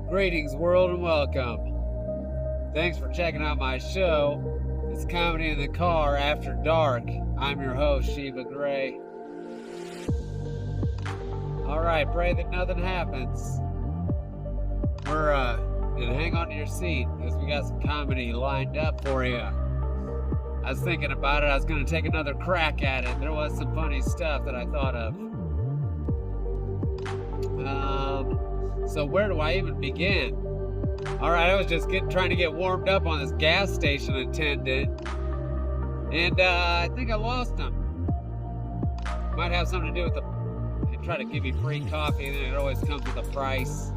Greetings, world, and welcome. Thanks for checking out my show. It's Comedy in the Car After Dark. I'm your host, Sheba Gray. Alright, pray that nothing happens. And hang on to your seat, because we got some comedy lined up for you. I was thinking about it. I was going to take another crack at it. There was some funny stuff that I thought of. So where do I even begin? Alright, I was just trying to get warmed up on this gas station attendant. And I think I lost him. Might have something to do with they try to give you free coffee, and then it always comes with a price.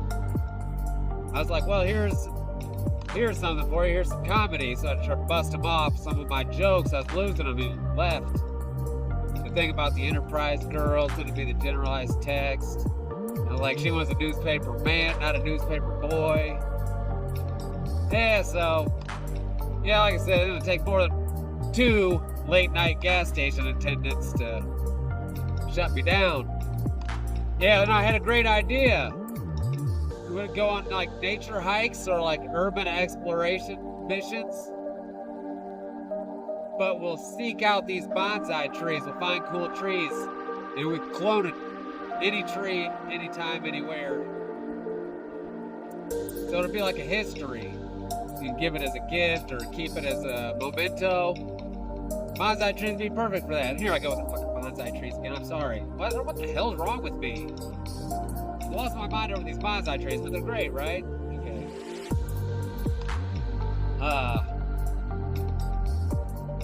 I was like, well, here's something for you. Here's some comedy. So I tried to bust him off some of my jokes. I was losing them. He left. The thing about the Enterprise girl is going to be the generalized text. And like, she was a newspaper man, not a newspaper boy. Yeah, so, yeah, like I said, it's going to take more than 2 late-night gas station attendants to shut me down. Yeah, and I had a great idea. We would go on like nature hikes or like urban exploration missions. But we'll seek out these bonsai trees. We'll find cool trees. And we clone it. Any tree, anytime, anywhere. So it'll be like a history. You can give it as a gift or keep it as a memento. Bonsai trees would be perfect for that. And here I go with the fucking bonsai trees again. I'm sorry. What the hell's wrong with me? I lost my mind over these bonsai trees, but they're great, right? Okay.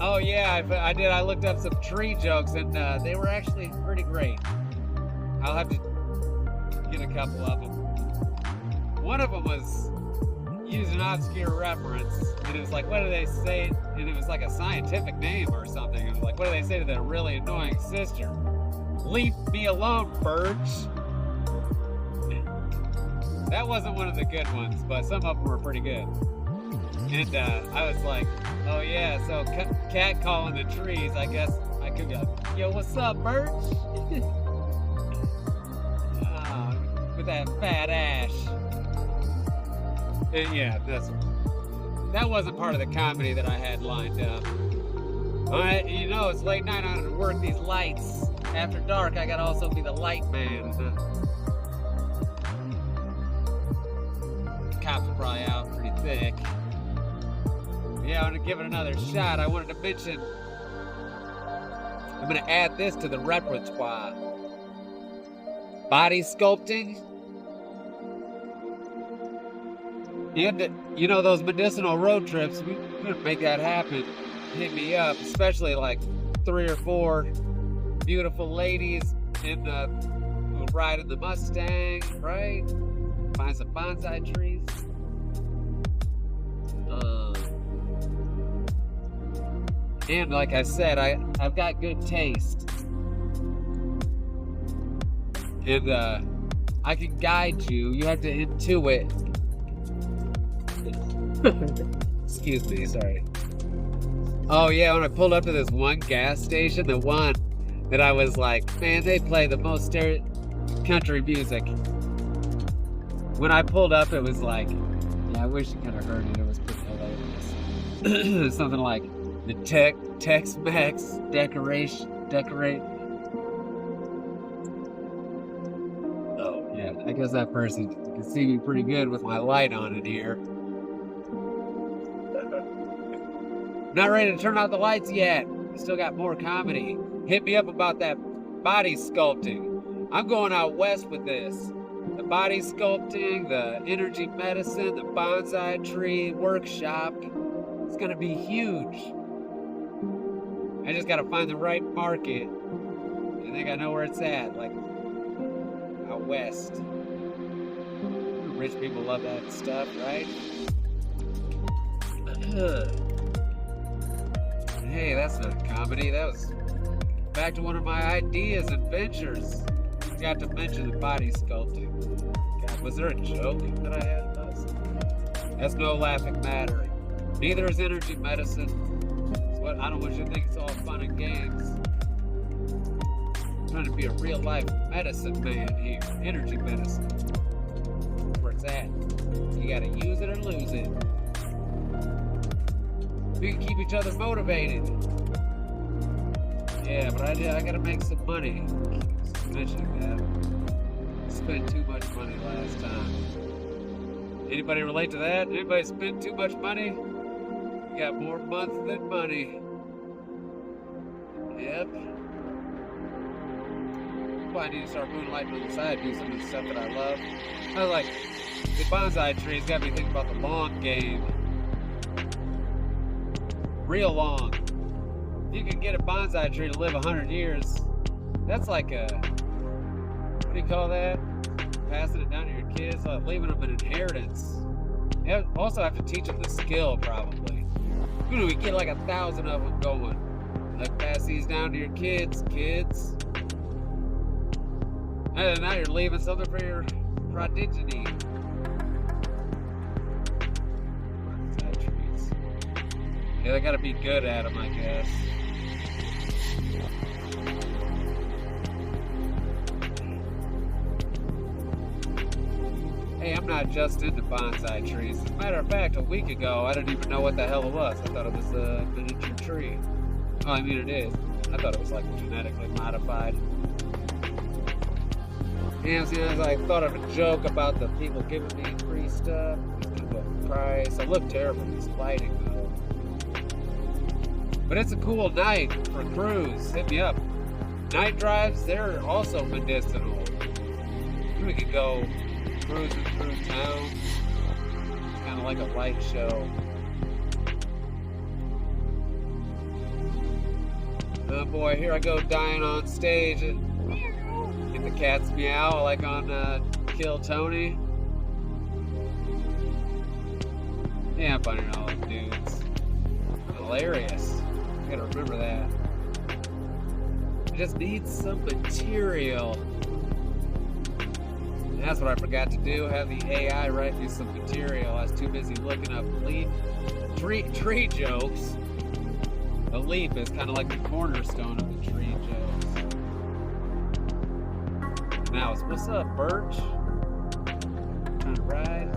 Oh yeah, I did. I looked up some tree jokes, and they were actually pretty great. I'll have to get a couple of them. One of them was using an obscure reference, and it was like, what do they say? And it was like a scientific name or something. It was like, what do they say to their really annoying sister? Leave me alone, Birch. That wasn't one of the good ones, but some of them were pretty good. And I was like, oh yeah, so cat calling the trees, I guess I could go, yo, what's up, Birch? With that fat ash. And yeah, that wasn't part of the comedy that I had lined up. Alright, you know, it's late night, I'm gonna work these lights. After dark, I gotta also be the light man. Cops are probably out pretty thick. Yeah, I'm gonna give it another shot. I wanted to mention, I'm gonna add this to the repertoire. Body sculpting. You know, those medicinal road trips, we couldn't make that happen. Hit me up, especially like 3 or 4 beautiful ladies in the ride in the Mustang, right? Find some bonsai trees. And like I said, I've got good taste. And I can guide you. You have to intuit. Excuse me, sorry. Oh yeah, when I pulled up to this one gas station, the one that I was like, man, they play the most country music. When I pulled up, it was like, yeah, I wish you could have heard it. It was pretty hilarious. Something like the Tex-Mex decorate. Oh yeah, I guess that person can see me pretty good with my light on in here. Not ready to turn out the lights yet. Still got more comedy. Hit me up about that body sculpting. I'm going out west with this. The body sculpting, the energy medicine, the bonsai tree workshop. It's gonna be huge. I just gotta find the right market. I think I know where it's at, like out west. Rich people love that stuff, right? Hey, that's not comedy. That was back to one of my ideas and ventures. Forgot to mention the body sculpting. God, was there a joke that I had? That's no laughing matter. Neither is energy medicine. I don't want you to think it's all fun and games. I'm trying to be a real life medicine man here. Energy medicine. Where it's it's at. You gotta use it or lose it. We can keep each other motivated. Yeah, but I gotta make some money. Mentioning that. Spent too much money last time. Anybody relate to that? Anybody spend too much money? You got more months than money. Yep. Well, I need to start moonlighting on the side, do some of the stuff that I love. I like the bonsai trees. Got me thinking about the long game. Real long. You can get a bonsai tree to live 100 years. That's like a, what do you call that? Passing it down to your kids, like leaving them an inheritance. You also have to teach them the skill, probably. You know, we get like 1,000 of them going. Like, pass these down to your kids. And now you're leaving something for your progeny. Yeah, they gotta be good at them, I guess. Hey, I'm not just into bonsai trees. As a matter of fact, a week ago, I didn't even know what the hell it was. I thought it was a miniature tree. Oh, I mean, it is. I thought it was like genetically modified. And see, I thought of a joke about the people giving me free stuff. The price. I look terrible in this lighting, though. But it's a cool night for a cruise. Hit me up. Night drives, they're also medicinal. We could go cruising through town. It's kind of like a light show. Oh boy, here I go dying on stage. Get the cats meow like on Kill Tony. Yeah, I'm finding all them dudes. Hilarious. I gotta remember that. I just need some material. And that's what I forgot to do. Have the AI write me some material. I was too busy looking up tree jokes. The leaf is kind of like the cornerstone of the tree jokes. Now, what's up, Birch? Trying to ride.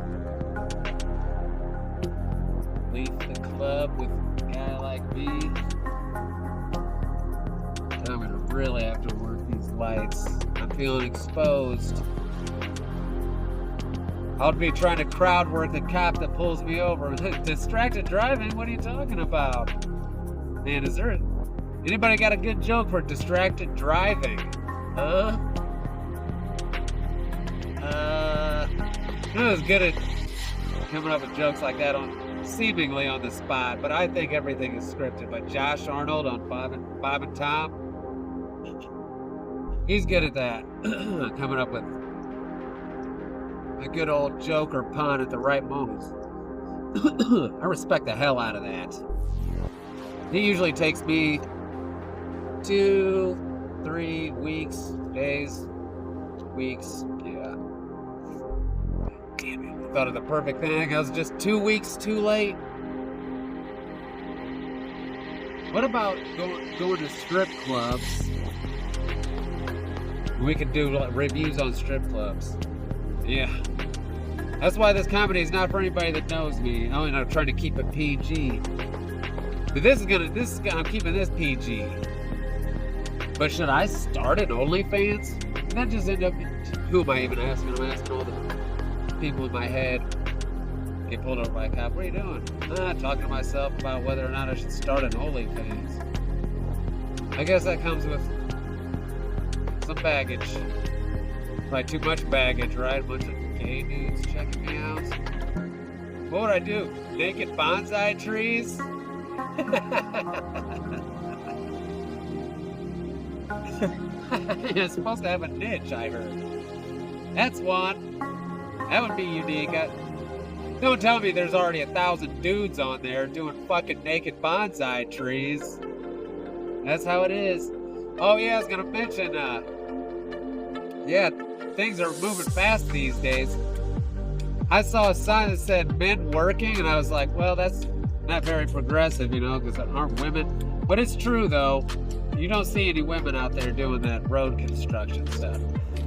Leave the club with a guy like me. I'm gonna really have to work these lights. I'm feeling exposed. I'll be trying to crowd work the cop that pulls me over. Distracted driving? What are you talking about? Man, is there anybody got a good joke for distracted driving? I'm not as good at coming up with jokes like that seemingly on the spot, but I think everything is scripted. But Josh Arnold on Bob and Tom, he's good at that. Coming up with a good old joke or pun at the right moments. I respect the hell out of that. He usually takes me 2-3 weeks, days, weeks. Yeah. Damn it. I thought of the perfect thing. I was just 2 weeks too late. What about going to strip clubs? We could do reviews on strip clubs. Yeah. That's why this comedy is not for anybody that knows me. I'm trying to keep it PG. But I'm keeping this PG. But should I start an OnlyFans? And that just end up, who am I even asking? I'm asking all the people in my head. Get pulled over by a cop. What are you doing? Talking to myself about whether or not I should start an OnlyFans. I guess that comes with some baggage. Probably too much baggage, right? A bunch of gay dudes checking me out. What would I do? Naked bonsai trees? It's supposed to have a niche, I heard. That's one. That would be unique. Don't tell me there's already 1,000 dudes on there doing fucking naked bonsai trees. That's how it is. Oh yeah, I was gonna mention, yeah, things are moving fast these days. I saw a sign that said men working, and I was like, well, that's not very progressive, because there aren't women. But it's true, though. You don't see any women out there doing that road construction stuff.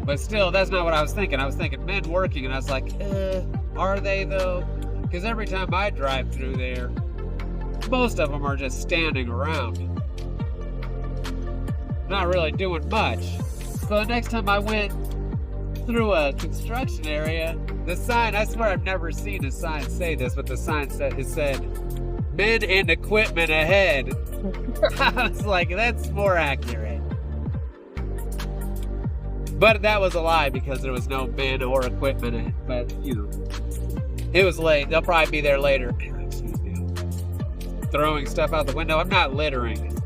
But still, that's not what I was thinking. I was thinking men working, and I was like, Are they though? Because every time I drive through there, most of them are just standing around, not really doing much. So the next time I went through a construction area, the sign, I swear I've never seen a sign say this, but the sign said, men and equipment ahead. I was like, that's more accurate. But that was a lie because there was no men or equipment. But, you know, it was late. They'll probably be there later. Excuse me. Throwing stuff out the window. I'm not littering.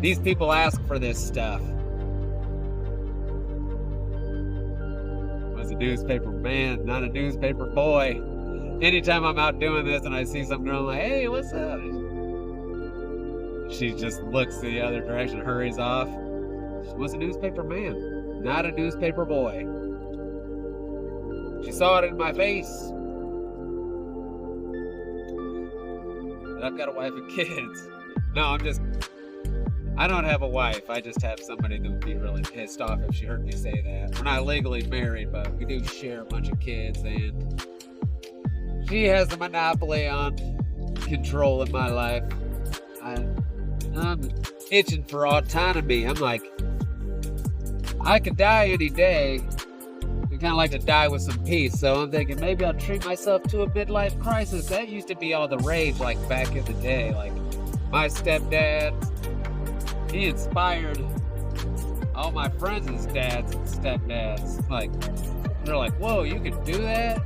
These people ask for this stuff. Was a newspaper man, not a newspaper boy. Anytime I'm out doing this and I see some girl, I'm like, hey, what's up? She just looks the other direction, hurries off. She was a newspaper man, not a newspaper boy. She saw it in my face. And I've got a wife and kids. No, I don't have a wife. I just have somebody that would be really pissed off if she heard me say that. We're not legally married, but we do share a bunch of kids, and she has a monopoly on control in my life. I'm itching for autonomy. I'm like, I could die any day. I kind of like to die with some peace. So I'm thinking maybe I'll treat myself to a midlife crisis. That used to be all the rage, like back in the day. Like my stepdad, he inspired all my friends' dads and stepdads. Like, they're like, whoa, you can do that?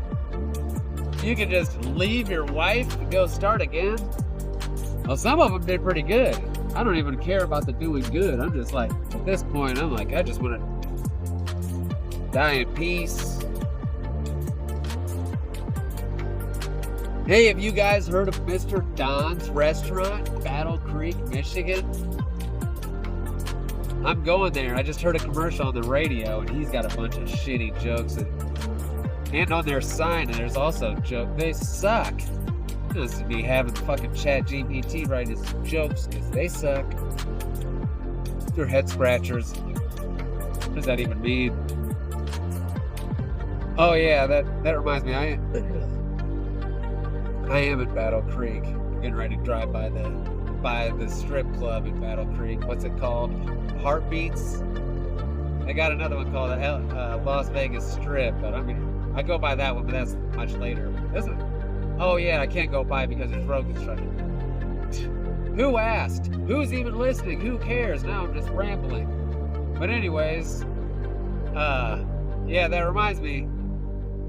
You can just leave your wife and go start again? Well, some of them did pretty good. I don't even care about the doing good. I'm just like, at this point, I'm like, I just want to die in peace. Hey, have you guys heard of Mr. Don's Restaurant, Battle Creek, Michigan? I'm going there. I just heard a commercial on the radio, and he's got a bunch of shitty jokes. And on their sign, there's also jokes. They suck. This would be having fucking ChatGPT write his jokes because they suck. They're head scratchers. What does that even mean? Oh yeah, that reminds me. I am in Battle Creek. Getting ready to drive by the strip club in Battle Creek. What's it called? Heartbeats. I got another one called Las Vegas Strip, but I go by that one, but that's much later. Oh yeah, I can't go by because there's road construction. Who asked? Who's even listening? Who cares? Now I'm just rambling. But anyways, yeah, that reminds me.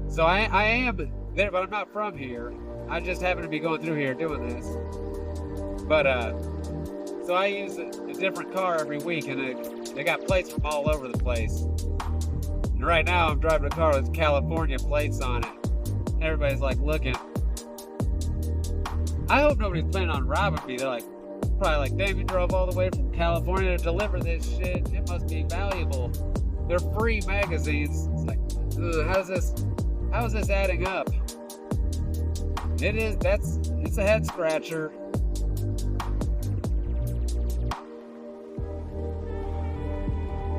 So I am there, but I'm not from here. I just happen to be going through here doing this. But so I use a different car every week, and they got plates from all over the place. And right now I'm driving a car with California plates on it. Everybody's like looking. I hope nobody's planning on robbing me. They're like, probably like, damn, you drove all the way from California to deliver this shit. It must be valuable. They're free magazines. It's like, how is this adding up? It's a head scratcher.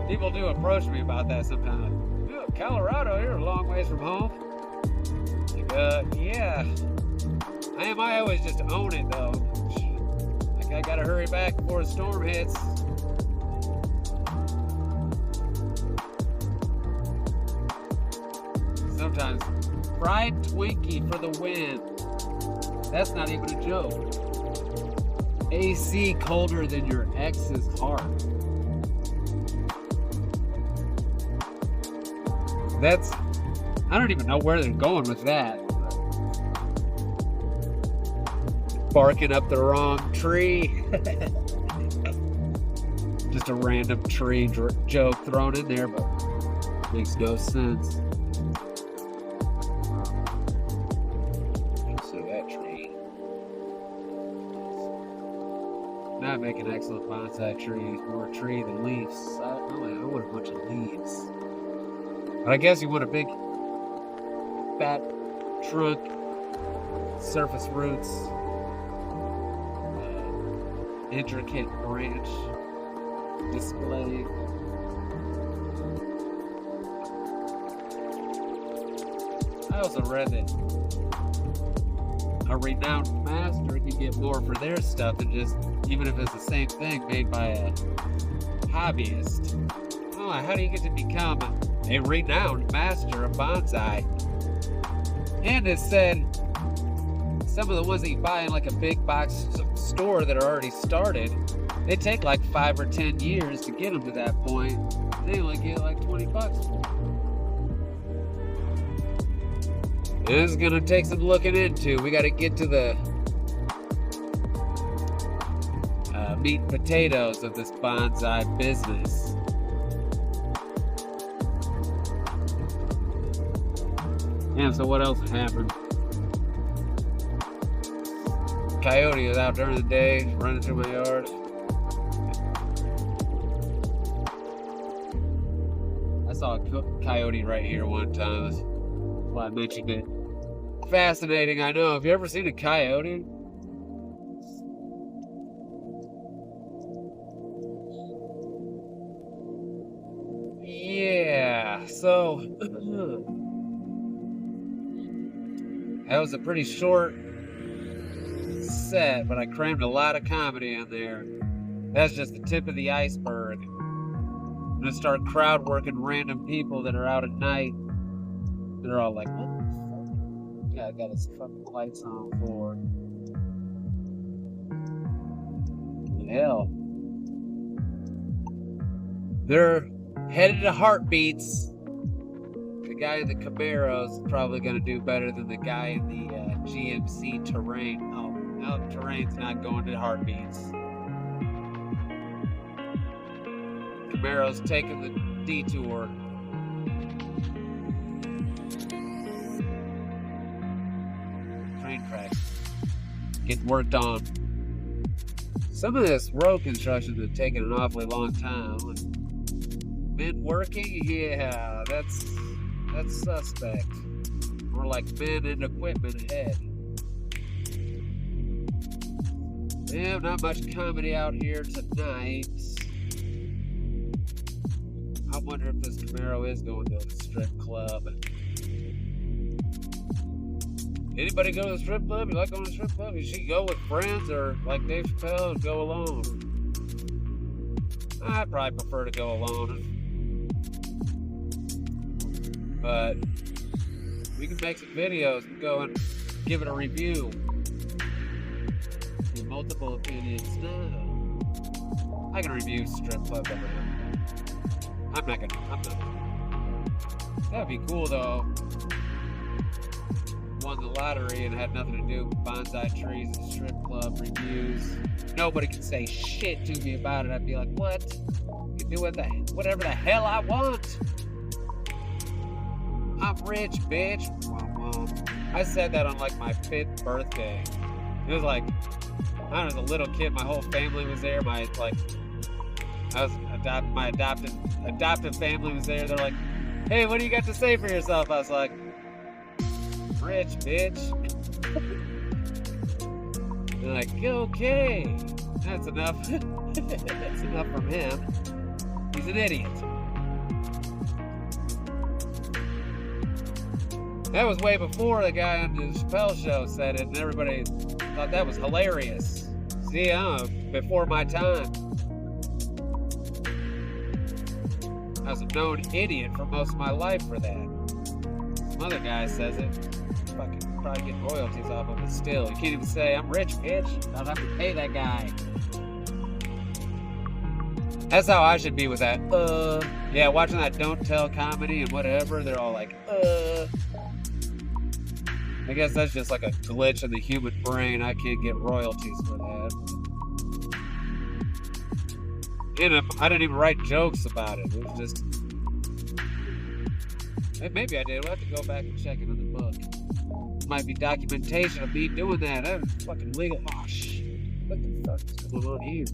People do approach me about that sometimes. Like, oh, Colorado, you're a long ways from home. Like, yeah. I always just own it though. Like I gotta hurry back before the storm hits. Sometimes fried Twinkie for the win. That's not even a joke. AC colder than your ex's heart. I don't even know where they're going with that. Barking up the wrong tree. Just a random tree joke thrown in there, but makes no sense. So that tree. Not making excellent bonsai trees. More tree than leaves. I want a bunch of leaves. But I guess you want a big, fat trunk, surface roots, intricate branch display. I also read that a renowned master can get more for their stuff than just, even if it's the same thing made by a hobbyist. Oh, how do you get to become a renowned master of bonsai? And it said some of the ones that you buy in like a big box store that are already started, they take like 5 or 10 years to get them to that point. They only get like $20 for them. This is gonna take some looking into. We gotta get to the meat and potatoes of this bonsai business. Yeah, so what else happened? Coyote was out during the day, running through my yard. I saw a coyote right here one time. That's why I mentioned it. Fascinating, I know. Have you ever seen a coyote? Yeah, so that was a pretty short set, but I crammed a lot of comedy in there. That's just the tip of the iceberg. I'm gonna start crowd working random people that are out at night. They're all like, what the fuck? Yeah, I got his fucking lights on for. Hell. They're headed to Heartbeats. The guy in the Camaro's probably gonna do better than the guy in the GMC Terrain. Oh, no, Terrain's not going to Heartbeats. Camaro's taking the detour. Train tracks getting worked on. Some of this road construction has taken an awfully long time. Men working, yeah, that's suspect. More like men and equipment ahead. Yeah, not much comedy out here tonight. I wonder if this Camaro is going to the strip club. Anybody go to the strip club? You like going to the strip club? You should go with friends or like Dave Chappelle and go alone. I'd probably prefer to go alone. But we can make some videos and go and give it a review. With multiple opinions. No. I can review strip club over here. I'm not gonna. That'd be cool though. Won the lottery and had nothing to do with bonsai trees and strip club reviews. Nobody can say shit to me about it. I'd be like, what? You can do whatever the hell I want. I'm rich, bitch. I said that on like my 5th birthday. It was like, I was a little kid. My whole family was there. My adoptive family was there. They're like, hey, what do you got to say for yourself? I was like, rich, bitch. They're like, okay. That's enough. That's enough from him. He's an idiot. That was way before the guy on the Chappelle show said it, and everybody thought that was hilarious. See, I'm before my time. I was a known idiot for most of my life for that. Some other guy says it. Fucking probably get royalties off of it still. You can't even say, I'm rich, bitch. I'll have to pay that guy. That's how I should be with that. Yeah, watching that Don't Tell comedy and whatever, they're all like, I guess that's just like a glitch in the human brain. I can't get royalties for that. And I didn't even write jokes about it. It was just... Maybe I did. We'll have to go back and check it in the book. Might be documentation of me doing that. That was fucking legal. Oh, shit. What the fuck is going on here?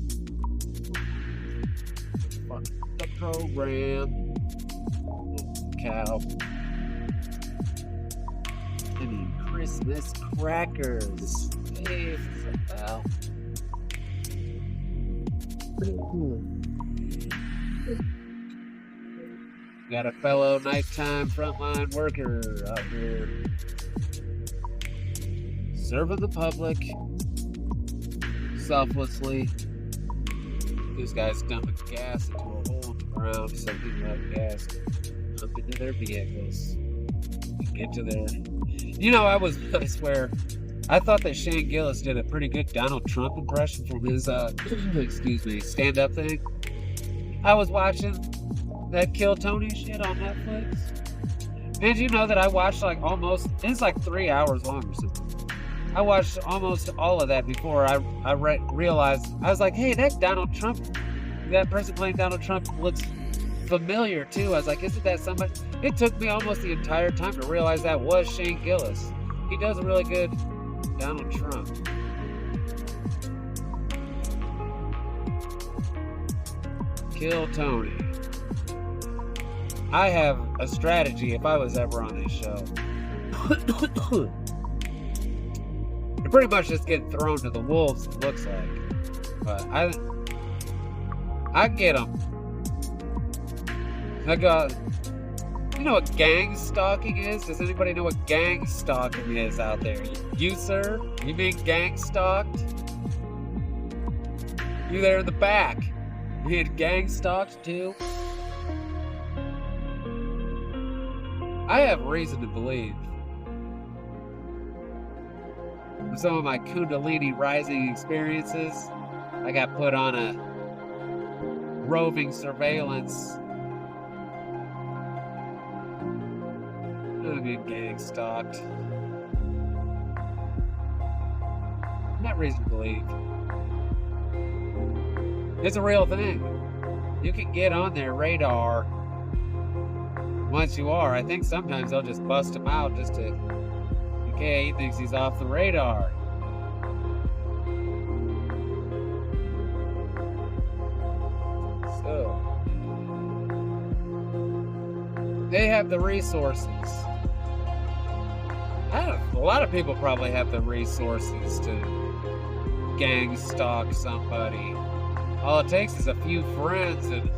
Fuck the program. Cow. I mean, Christmas crackers. Hey, pal. Got a fellow nighttime frontline worker out here serving the public selflessly. These guys dumping gas into a hole in the ground so people have gas dump into their vehicles and get to their... You know, I swear, I thought that Shane Gillis did a pretty good Donald Trump impression from his, stand-up thing. I was watching that Kill Tony shit on Netflix. And you know that I watched it's like 3 hours long or something. I watched almost all of that before I realized, I was like, hey, that person playing Donald Trump looks familiar too. I was like, isn't that somebody? It took me almost the entire time to realize that was Shane Gillis. He does a really good Donald Trump. Kill Tony. I have a strategy if I was ever on this show. You're pretty much just getting thrown to the wolves, it looks like. But I get them. I got... You know what gang stalking is? Does anybody know what gang stalking is out there? You, sir? You being gang stalked? You there in the back. You being gang stalked too? I have reason to believe with some of my Kundalini rising experiences, I got put on a roving surveillance. I'm being gang stalked. Not reason to believe. It's a real thing. You can get on their radar once you are. I think sometimes they'll just bust him out just to, okay, he thinks he's off the radar. So, they have the resources. A lot of people probably have the resources to gang stalk somebody. All it takes is a few friends, and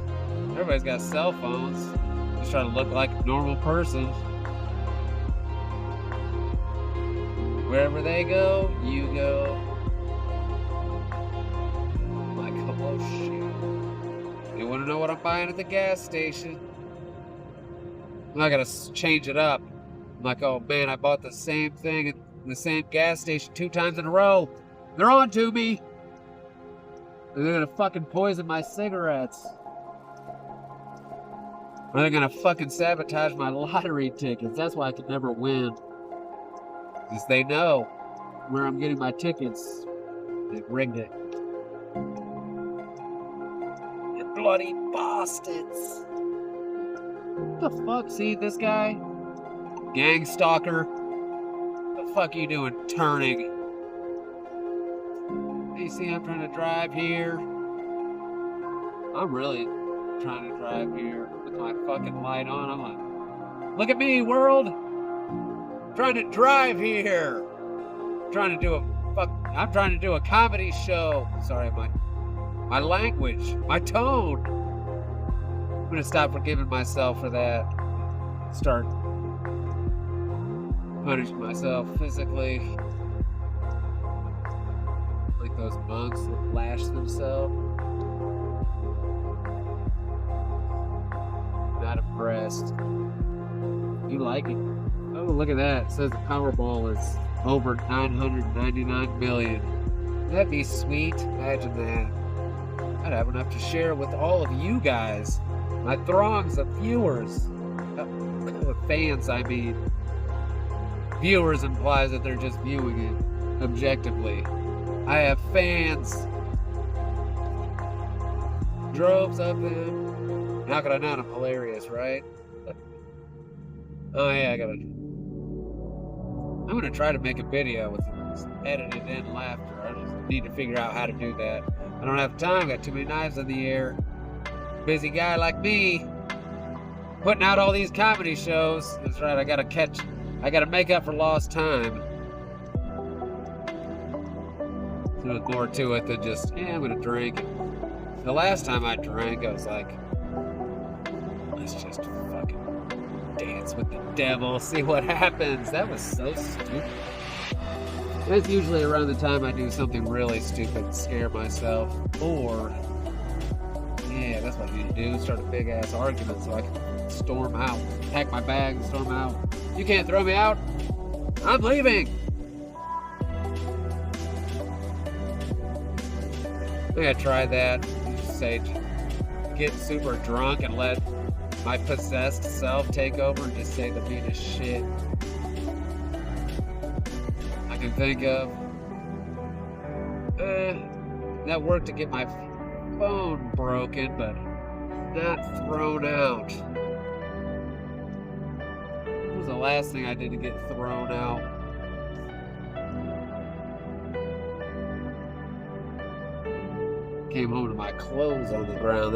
everybody's got cell phones. Just trying to look like a normal person. Wherever they go, you go. Like, oh shit. You want to know what I'm buying at the gas station? I gotta change it up. I'm like, oh man, I bought the same thing at the same gas station 2 times in a row. They're on to me. They're gonna fucking poison my cigarettes. Or they're gonna fucking sabotage my lottery tickets. That's why I could never win. Because they know where I'm getting my tickets. They've rigged it. You bloody bastards. What the fuck? See this guy? Gang stalker. What the fuck are you doing turning? You see I'm trying to drive here. I'm really trying to drive here with my fucking light on. I'm like, look at me, world. I'm trying to drive here. I'm trying to do a comedy show. Sorry, my language, my tone. I'm gonna stop forgiving myself for that. Start punishing myself physically. Like those monks that lash themselves. Not impressed. You like it? Oh, look at that. It says the Powerball is over 999 million. That'd be sweet. Imagine that. I'd have enough to share with all of you guys. My throngs of viewers. Fans, I mean. Viewers implies that they're just viewing it objectively. I have fans. Droves of them. How could I not? I'm hilarious, right? Oh yeah, I'm gonna try to make a video with edited in laughter. I just need to figure out how to do that. I don't have time, got too many knives in the air. Busy guy like me, putting out all these comedy shows. That's right, I gotta make up for lost time. There's more to it than just, I'm gonna drink. The last time I drank, I was like, let's just fucking dance with the devil, see what happens. That was so stupid. That's usually around the time I do something really stupid and scare myself. Or, yeah, that's what I need to do. Start a big ass argument so I can storm out. Pack my bag and storm out. You can't throw me out. I'm leaving. I think I tried that. Just say, get super drunk and let my possessed self take over and just say the meanest shit I can think of. That worked to get my phone broken, but not thrown out. What was the last thing I did to get thrown out? Came home to my clothes on the ground.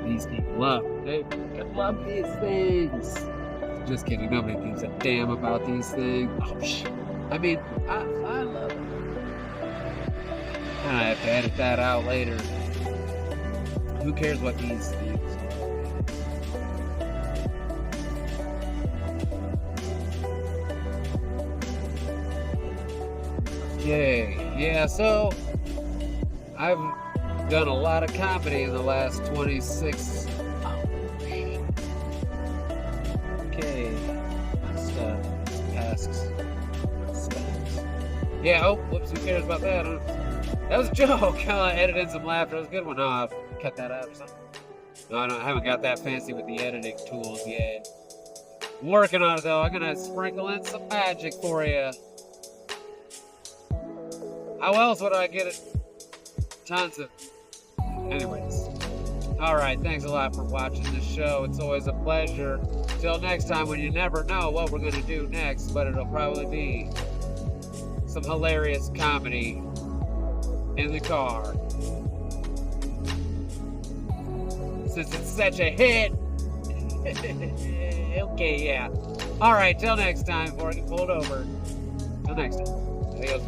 These people love. They love these things. Just kidding. Nobody gives a damn about these things. Oh shit. I mean, I love it. I have to edit that out later. Who cares what these things are? Yay. Yeah, so I've done a lot of comedy in the last 26 hours. Okay. Tasks. Yeah, oh, whoops, who cares about that, huh? That was a joke. I edited in some laughter. That was a good one. No, I'll cut that out or something. No, I haven't got that fancy with the editing tools yet. I'm working on it, though. I'm going to sprinkle in some magic for you. How else would I get it? Tons of... Anyways. Alright, thanks a lot for watching this show. It's always a pleasure. Till next time, when you never know what we're going to do next, but it'll probably be some hilarious comedy in the car. Since it's such a hit. Okay, yeah. Alright, till next time before I get pulled over. Till next time. Adios.